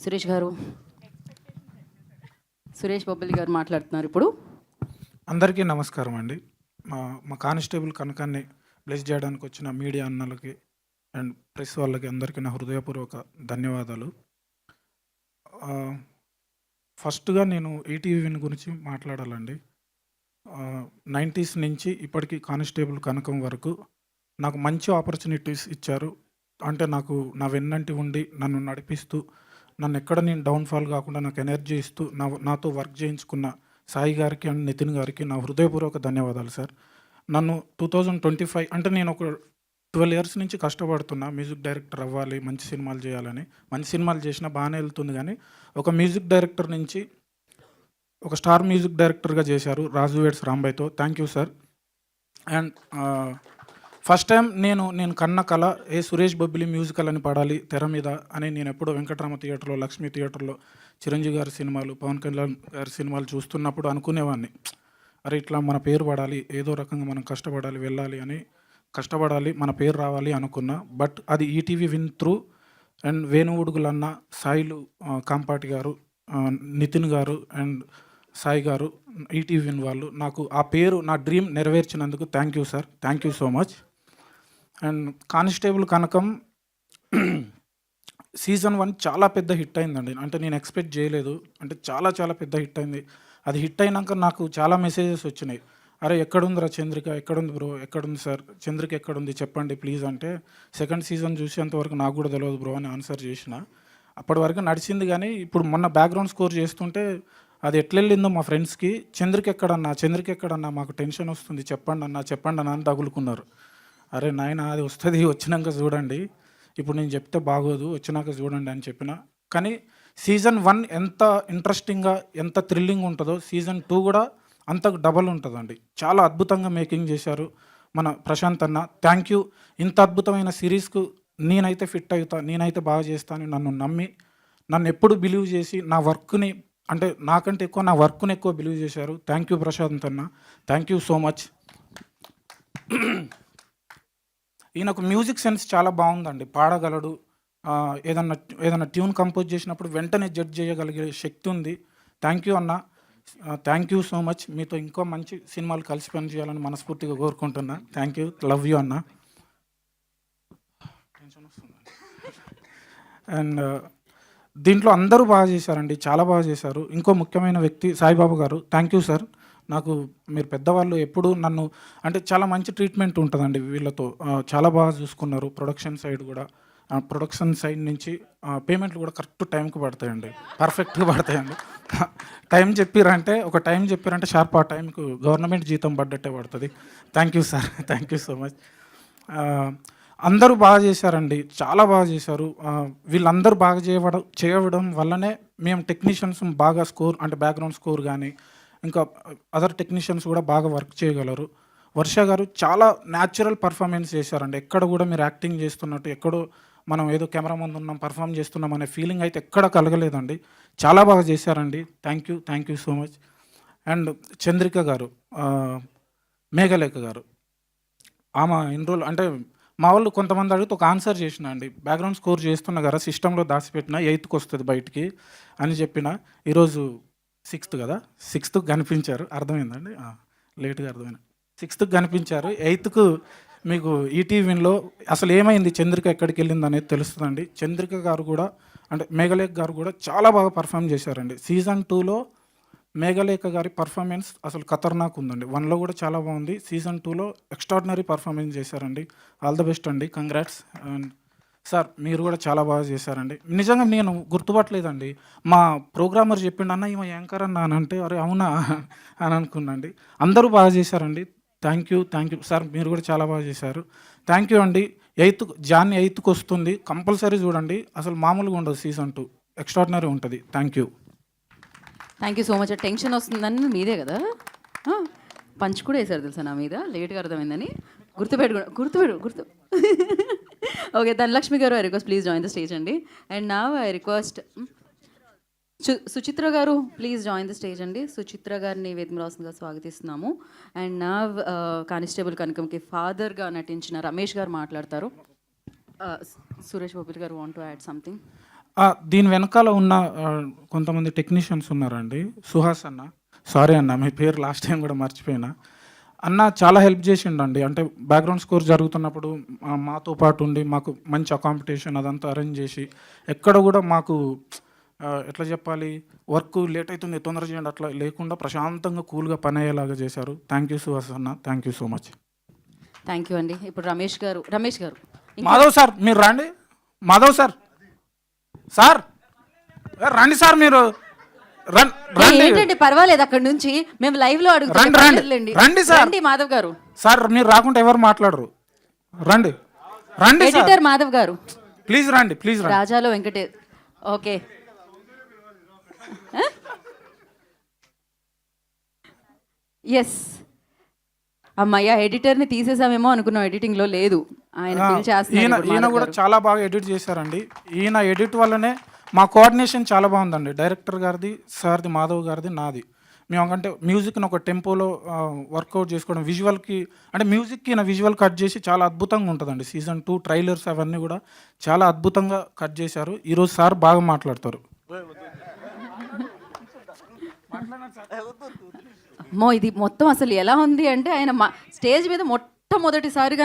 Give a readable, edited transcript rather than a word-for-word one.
సురేష్ గారు, సురేష్ బొబ్బిలి గారు మాట్లాడుతున్నారు ఇప్పుడు. అందరికీ నమస్కారం అండి. మా మా కానిస్టేబుల్ కనకాన్ని బ్లెస్ చేయడానికి వచ్చిన మీడియా అన్నలకి అండ్ ప్రెస్ వాళ్ళకి అందరికీ నా హృదయపూర్వక ధన్యవాదాలు. ఫస్ట్గా నేను ఈటీవీని గురించి మాట్లాడాలండి. 90s నుంచి ఇప్పటికీ కానిస్టేబుల్ కనకం వరకు నాకు మంచి ఆపర్చునిటీస్ ఇచ్చారు. అంటే నాకు నా వెన్నంటి ఉండి నన్ను నడిపిస్తూ, నన్ను ఎక్కడ నేను డౌన్ఫాల్ కాకుండా నాకు ఎనర్జీ ఇస్తూ నాతో వర్క్ చేయించుకున్న సాయి గారికి అండ్ నితిన్ గారికి నా హృదయపూర్వక ధన్యవాదాలు సార్. నన్ను 2025 అంటే నేను ఒక 12 ఇయర్స్ నుంచి కష్టపడుతున్నా మ్యూజిక్ డైరెక్టర్ అవ్వాలి, మంచి సినిమాలు చేయాలని. మంచి సినిమాలు చేసినా బాగానే వెళ్తుంది, కానీ ఒక మ్యూజిక్ డైరెక్టర్ నుంచి ఒక స్టార్ మ్యూజిక్ డైరెక్టర్గా చేశారు రాజు వేడ్స్ రాంబాయ్తో. Thank you sir. And first time నేను కన్న కళ సురేష్ బొబ్బిలి మ్యూజికల్ అని పడాలి తెర మీద అని నేను ఎప్పుడో వెంకటరామ థియేటర్లో, లక్ష్మీ థియేటర్లో చిరంజీవి గారి సినిమాలు, పవన్ కళ్యాణ్ గారి సినిమాలు చూస్తున్నప్పుడు అనుకునేవాడిని, అరే ఇట్లా మన పేరు పడాలి, ఏదో రకంగా మనం కష్టపడాలి, వెళ్ళాలి అని, కష్టపడాలి, మన పేరు రావాలి అనుకున్నా. బట్ అది ఈటీవీ విన్ త్రూ అండ్ వేణువుడుగులన్న, సాయిలు కాంపాటి గారు, నితిన్ గారు అండ్ సాయి గారు, ఈటీవీ విన్ వాళ్ళు నాకు ఆ పేరు, నా డ్రీమ్ నెరవేర్చినందుకు thank you sir. Thank you so much. And constable Kanakam season 1 చాలా పెద్ద హిట్ అయిందండి. అంటే నేను ఎక్స్పెక్ట్ చేయలేదు. అంటే చాలా చాలా పెద్ద హిట్ అయింది. అది హిట్ అయినాక నాకు చాలా మెసేజెస్ వచ్చినాయి. అరే ఎక్కడుందిరా చంద్రిక, ఎక్కడుంది బ్రో, ఎక్కడుంది సార్, చంద్రిక ఎక్కడుంది చెప్పండి ప్లీజ్ అంటే, సెకండ్ సీజన్ చూసేంతవరకు నాకు కూడా తెలియదు బ్రో అని ఆన్సర్ చేసిన. అప్పటి వరకు నడిచింది, కానీ ఇప్పుడు మొన్న బ్యాక్గ్రౌండ్ స్కోర్ చేస్తుంటే అది ఎట్లెళ్ళిందో మా ఫ్రెండ్స్కి, చంద్రిక ఎక్కడన్నా మాకు టెన్షన్ వస్తుంది, చెప్పండి అన్న అని తగులుకున్నారు. అరే నాయన అది వస్తుంది, వచ్చినాక చూడండి, ఇప్పుడు నేను చెప్తే బాగోదు, వచ్చినాక చూడండి అని చెప్పిన. కానీ సీజన్ 1 ఎంత ఇంట్రెస్టింగ్గా, ఎంత థ్రిల్లింగ్ ఉంటుందో సీజన్ 2 కూడా అంత డబల్ ఉంటుందండి. చాలా అద్భుతంగా మేకింగ్ చేశారు మన ప్రశాంత్ అన్న. Thank you. ఇంత అద్భుతమైన సిరీస్కు నేనైతే ఫిట్ అవుతా, నేనైతే బాగా చేస్తాను నన్ను నమ్మి, నన్ను ఎప్పుడు బిలీవ్ చేసి నా వర్క్ని, అంటే నాకంటే ఎక్కువ నా వర్క్ని ఎక్కువ బిలీవ్ చేశారు. థ్యాంక్ యూ ప్రశాంత్ అన్న, థ్యాంక్ యూ సో మచ్. ఈయనకు మ్యూజిక్ సెన్స్ చాలా బాగుందండి, పాడగలడు, ఏదన్నా ట్యూన్ కంపోజ్ చేసినప్పుడు వెంటనే జడ్జ్ చేయగలిగే శక్తి ఉంది. థ్యాంక్ యూ అన్న, థ్యాంక్ యూ సో మచ్. మీతో ఇంకో మంచి సినిమాలు కలిసి పనిచేయాలని మనస్ఫూర్తిగా కోరుకుంటున్నా. థ్యాంక్ యూ, లవ్ యూ అన్న. అండ్ దీంట్లో అందరూ బాగా చేశారండి, చాలా బాగా చేశారు. ఇంకో ముఖ్యమైన వ్యక్తి సాయిబాబు గారు, థ్యాంక్ యూ సార్. నాకు మీరు పెద్దవాళ్ళు ఎప్పుడు నన్ను, అంటే చాలా మంచి ట్రీట్మెంట్ ఉంటుందండి వీళ్ళతో, చాలా బాగా చూసుకున్నారు. ప్రొడక్షన్ సైడ్ కూడా, ప్రొడక్షన్ సైడ్ నుంచి పేమెంట్లు కూడా కరెక్ట్ టైంకి పడతాయండి, పర్ఫెక్ట్గా పడతాయండి. ఒక టైం చెప్పారంటే షార్ప్ ఆ టైంకు గవర్నమెంట్ జీతం పడ్డట్టే పడుతుంది. Thank you sir, thank you so much. అందరూ బాగా చేశారండి, చాలా బాగా చేశారు. వీళ్ళందరూ బాగా చేయడం వల్లనే మేము టెక్నీషియన్స్ బాగా స్కోర్, అంటే బ్యాక్గ్రౌండ్ స్కోర్ కానీ ఇంకా అదర్ టెక్నీషియన్స్ కూడా బాగా వర్క్ చేయగలరు. వర్ష గారు చాలా న్యాచురల్ పర్ఫార్మెన్స్ చేశారండి. ఎక్కడ కూడా మీరు యాక్టింగ్ చేస్తున్నట్టు, ఎక్కడో మనం ఏదో కెమెరా ముందు ఉన్నాం, పర్ఫామ్ చేస్తున్నాం అనే ఫీలింగ్ అయితే ఎక్కడ కలగలేదండి. చాలా బాగా చేశారండి. Thank you so much. And Chandrika గారు, మేఘలేఖ గారు, ఆమె ఇన్ని రోజులు, అంటే మా వాళ్ళు కొంతమంది అడిగితే ఒక ఆన్సర్ చేసిన అండి, బ్యాక్గ్రౌండ్ స్కోర్ చేస్తున్నా కదా, సిస్టంలో దాచిపెట్టిన 8th వస్తుంది బయటికి అని చెప్పిన. ఈరోజు 6th కదా, 6th కనిపించారు. అర్థమైందండి, లేట్గా అర్థమైంది. 6th కనిపించారు, 8th మీకు ఈటీవీలో అసలు ఏమైంది, చంద్రిక ఎక్కడికి వెళ్ళింది అనేది తెలుస్తుందండి. చంద్రిక గారు కూడా, అంటే మేఘలేఖ గారు కూడా చాలా బాగా పర్ఫామ్ చేశారండి. సీజన్ 2లో మేఘలేఖ గారి పర్ఫార్మెన్స్ అసలు ఖతర్నాక్ ఉందండి. 1లో కూడా చాలా బాగుంది, సీజన్ 2లో ఎక్స్ట్రాడినరీ పర్ఫార్మెన్స్ చేశారండి. ఆల్ ద బెస్ట్ అండి, కంగ్రాట్స్. అండ్ సార్ మీరు కూడా చాలా బాగా చేశారండి. నిజంగా నేను గుర్తుపట్టలేదండి, మా ప్రోగ్రామర్ చెప్పిండు అన్న ఈమె యాంకర్ అన్న అని అంటే, అరే అవునా అని అనుకున్నాండి. అందరూ బాగా చేశారండి. థ్యాంక్ యూ సార్, మీరు కూడా చాలా బాగా చేశారు. థ్యాంక్ యూ అండి. జాన్ 8th వస్తుంది, కంపల్సరీ చూడండి. అసలు మామూలుగా ఉండదు, సీజన్ 2 ఎక్స్ట్రాడినరీ ఉంటుంది. Thank you so much. Tension వస్తుందని మీదే కదా, పంచ్ కూడా వేశారు తెలుసా నా మీద, లేట్గా అర్థమైందని. గుర్తు ఓకే. ధనలక్ష్మి గారు, I request please join the stage అండి. అండ్ నా ఐ రిక్వెస్ట్ సుచిత్ర గారు, ప్లీజ్ జాయిన్ ద స్టేజ్ అండి. సుచిత్ర గారిని వేదికరాసంగా స్వాగతిస్తున్నాము. అండ్ నా కానిస్టేబుల్ కనకంకి ఫాదర్గా నటించిన రమేష్ గారు మాట్లాడతారు. సురేష్ బొబ్బిలి గారు వాంట్ టు యాడ్ సంథింగ్? దీని వెనకాల ఉన్న కొంతమంది టెక్నీషియన్స్ ఉన్నారండి. సుహాస్ అన్న, సారీ అన్న మీ పేరు లాస్ట్ టైం కూడా మర్చిపోయినా. అన్న చాలా హెల్ప్ చేసిండండి. అంటే బ్యాక్గ్రౌండ్ స్కోర్ జరుగుతున్నప్పుడు మాతో పాటు ఉండి మాకు మంచి అకామిడేషన్ అదంతా అరేంజ్ చేసి ఎక్కడ కూడా మాకు ఎట్లా చెప్పాలి, వర్క్ లేట్ అవుతుంది తొందర చేయండి అట్లా లేకుండా ప్రశాంతంగా కూల్గా పని అయ్యేలాగా చేశారు. థ్యాంక్ యూ సుహాస్ అన్న, thank you so much. Thank you అండి. ఇప్పుడు రమేష్ గారు మాధవ్ సార్ మీరు రండి. మాధవ్ సార్, సార్ రండి సార్, మీరు రండి. ఏంటండి పర్వాలేదు, అక్కడ నుంచి మేము లైవ్ లో రండి రండి సార్. రండి మాధవ్ గారు. సార్ మీరు రాకుంటే ఎవరు మాట్లాడరు. రండి రండి సార్. ఎడిటర్ మాధవ్ గారు ప్లీజ్ రండి, ప్లీజ్ రండి. రాజాలో వెంకటే. ఓకే, ఎస్ అమ్మయ్య, ఎడిటర్ని తీసేసామేమో అనుకున్నాం, ఎడిటింగ్లో లేదు ఆయన. ఈయన కూడా చాలా బాగా ఎడిట్ చేశారండి. ఈయన ఎడిట్ వల్లనే మా కోఆర్డినేషన్ చాలా బాగుందండి. డైరెక్టర్ గారిది, సార్ది, మాధవ్ గారిది, నాది. మేము అంటే మ్యూజిక్ని ఒక టెంపోలో వర్కౌట్ చేసుకోవడం, విజువల్కి అంటే మ్యూజిక్కి ఈయన విజువల్ కట్ చేసి చాలా అద్భుతంగా ఉంటుందండి. సీజన్ 2 ట్రైలర్స్ అవన్నీ కూడా చాలా అద్భుతంగా కట్ చేశారు. ఈరోజు సార్ బాగా మాట్లాడతారు. ఇది మొత్తం అసలు ఎలా ఉంది అంటే ఆయన స్టేజ్ మీద మొట్టమొదటిసారిగా